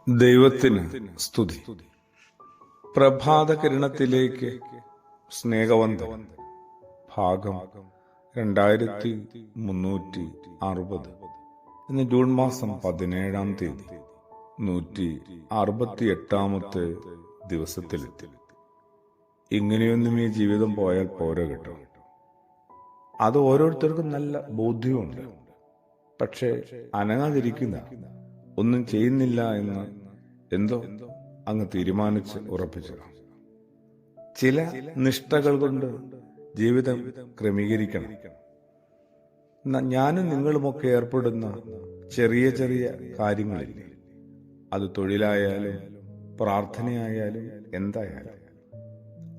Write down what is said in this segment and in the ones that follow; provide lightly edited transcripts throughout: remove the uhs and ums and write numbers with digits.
ദൈവത്തിന് സ്തുതി. പ്രഭാത കിരണത്തിലേക്ക് സ്നേഹവന്തം. ഭാഗം 2360. ഇന്ന് ജൂൺ മാസം 17-ാം തീയതി 168-ാമത്തെ ദിവസത്തിലെത്തി. ഇങ്ങനെയൊന്നും ഈ ജീവിതം പോയാൽ പോരാ കേട്ടോ. അത് ഓരോരുത്തർക്കും നല്ല ബോധ്യമുണ്ട്. പക്ഷേ അനങ്ങാതിരിക്കുന്ന, ഒന്നും ചെയ്യുന്നില്ല എന്ന് എന്തോ അങ്ങ് തീരുമാനിച്ച് ഉറപ്പിച്ചതാണ്. ചില നിഷ്ഠകൾ കൊണ്ട് ജീവിതം ക്രമീകരിക്കണം. ഞാനും നിങ്ങളുമൊക്കെ ഏർപ്പെടുന്ന ചെറിയ ചെറിയ കാര്യങ്ങളില്ലേ, അത് തൊഴിലായാലും പ്രാർത്ഥനയായാലും എന്തായാലും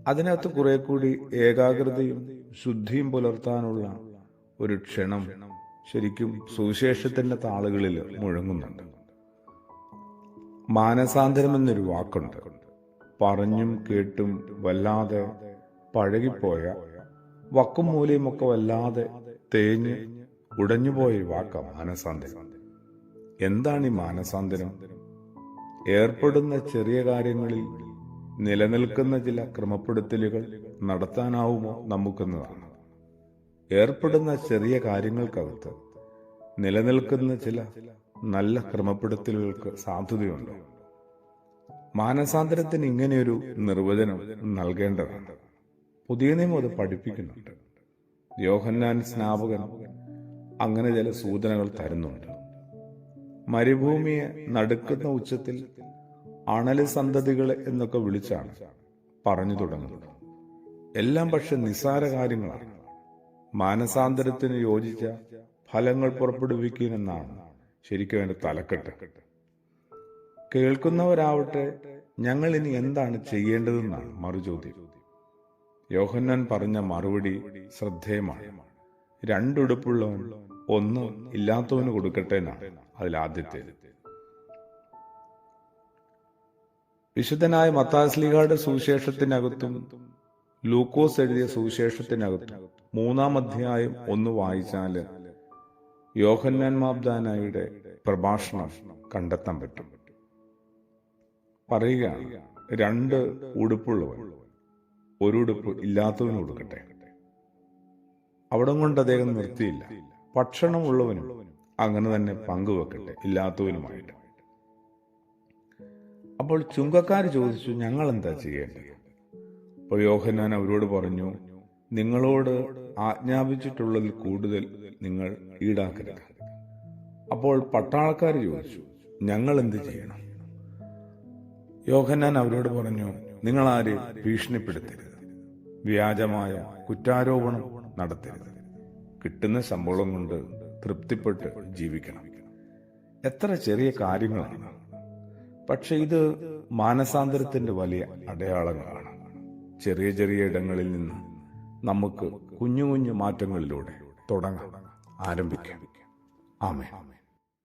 അതിനകത്ത് കുറെ കൂടി ഏകാഗ്രതയും ശുദ്ധിയും പുലർത്താനുള്ള ഒരു ക്ഷണം ശരിക്കും സുവിശേഷത്തിന്റെ താളുകളിൽ മുഴങ്ങുന്നുണ്ട്. മാനസാന്തരം എന്നൊരു വാക്കുണ്ട്. പറഞ്ഞും കേട്ടും വല്ലാതെ പഴകിപ്പോയ വക്കും മൂലയുമൊക്കെ വല്ലാതെ തേഞ്ഞ് ഉടഞ്ഞുപോയ വാക്ക മാനസാന്തരം. എന്താണ് ഈ മാനസാന്തരം? ഏർപ്പെടുന്ന ചെറിയ കാര്യങ്ങളിൽ നിലനിൽക്കുന്ന ചില ക്രമപ്പെടുത്തലുകൾ നടത്താനാവുമോ നമുക്കെന്നതാണ്. ഏർപ്പെടുന്ന ചെറിയ കാര്യങ്ങൾക്കകത്ത് നിലനിൽക്കുന്ന ചില നല്ല ക്രമപ്പെടുത്തലുകൾക്ക് സാധ്യതയുണ്ട്. മാനസാന്തരത്തിന് ഇങ്ങനെയൊരു നിർവചനം നൽകേണ്ടതാണ്. പുതിയ നിയമം അത് പഠിപ്പിക്കുന്നുണ്ട്. യോഹന്നാൻ സ്നാപകൻ അങ്ങനെ ചില സൂചനകൾ തരുന്നുണ്ട്. മരുഭൂമിയെ നടുക്കുന്ന ഉച്ചത്തിൽ അണല് സന്തതികളെ എന്നൊക്കെ വിളിച്ചാണ് പറഞ്ഞു തുടങ്ങുന്നത്. എല്ലാം പക്ഷെ നിസ്സാര കാര്യങ്ങളാണ്. മാനസാന്തരത്തിന് യോജിച്ച ഫലങ്ങൾ പുറപ്പെടുവിക്കുമെന്നാണ് ശരിക്കും അതിന്റെ തലക്കെട്ട്. കേൾക്കുന്നവരാവട്ടെ ഞങ്ങൾ ഇനി എന്താണ് ചെയ്യേണ്ടതെന്നാണ് മറുചോദ്യം. യോഹന്നാൻ പറഞ്ഞ മറുപടി ശ്രദ്ധേയമാണ്. രണ്ടുടുപ്പുള്ളവൻ ഒന്ന് ഇല്ലാത്തവന് കൊടുക്കട്ടെ എന്നാണ് അതിലാദ്യത്തേത്. വിശുദ്ധനായ മത്തായിയുടെ സുവിശേഷത്തിനകത്തും ലൂക്കോസ് എഴുതിയ സുവിശേഷത്തിനകത്തും 3-ാം അധ്യായം ഒന്ന് വായിച്ചാല് യോഹന്നാൻ മാബ്ദാനായുടെ പ്രഭാഷണം കണ്ടെത്താൻ പറ്റും. പറയുകയാണ്, 2 ഉടുപ്പുള്ളവൻ ഒരു ഉടുപ്പ് ഇല്ലാത്തവന് കൊടുക്കട്ടെ. അവിടം കൊണ്ട് അദ്ദേഹം നിർത്തിയില്ല. ഭക്ഷണമുള്ളവനും അങ്ങനെ തന്നെ പങ്കുവെക്കട്ടെ ഇല്ലാത്തവനുമായിട്ട്. അപ്പോൾ ചുങ്കക്കാർ ചോദിച്ചു, ഞങ്ങൾ എന്താ ചെയ്യേണ്ടത്? അപ്പോൾ യോഹന്നാൻ അവരോട് പറഞ്ഞു, നിങ്ങളോട് ആജ്ഞാപിച്ചിട്ടുള്ളതിൽ കൂടുതൽ നിങ്ങൾ ഈടാക്കരുത്. അപ്പോൾ പട്ടാളക്കാർ ചോദിച്ചു, ഞങ്ങൾ എന്ത് ചെയ്യണം? യോഹന്നാൻ അവരോട് പറഞ്ഞു, നിങ്ങൾ ആരെയും ഭീഷണിപ്പെടുത്തരുത്, വ്യാജമായ കുറ്റാരോപണം നടത്തരുത്, കിട്ടുന്ന ശമ്പളം കൊണ്ട് തൃപ്തിപ്പെട്ട് ജീവിക്കണം. എത്ര ചെറിയ കാര്യങ്ങളാണ്, പക്ഷെ ഇത് മാനസാന്തരത്തിന്റെ വലിയ അടയാളങ്ങളാണ്. ചെറിയ ചെറിയ ഇടങ്ങളിൽ നിന്ന് നമുക്ക് കുഞ്ഞു കുഞ്ഞു മാറ്റങ്ങളിലൂടെ തുടങ്ങാം, ആരംഭിക്കാം. ആമേൻ.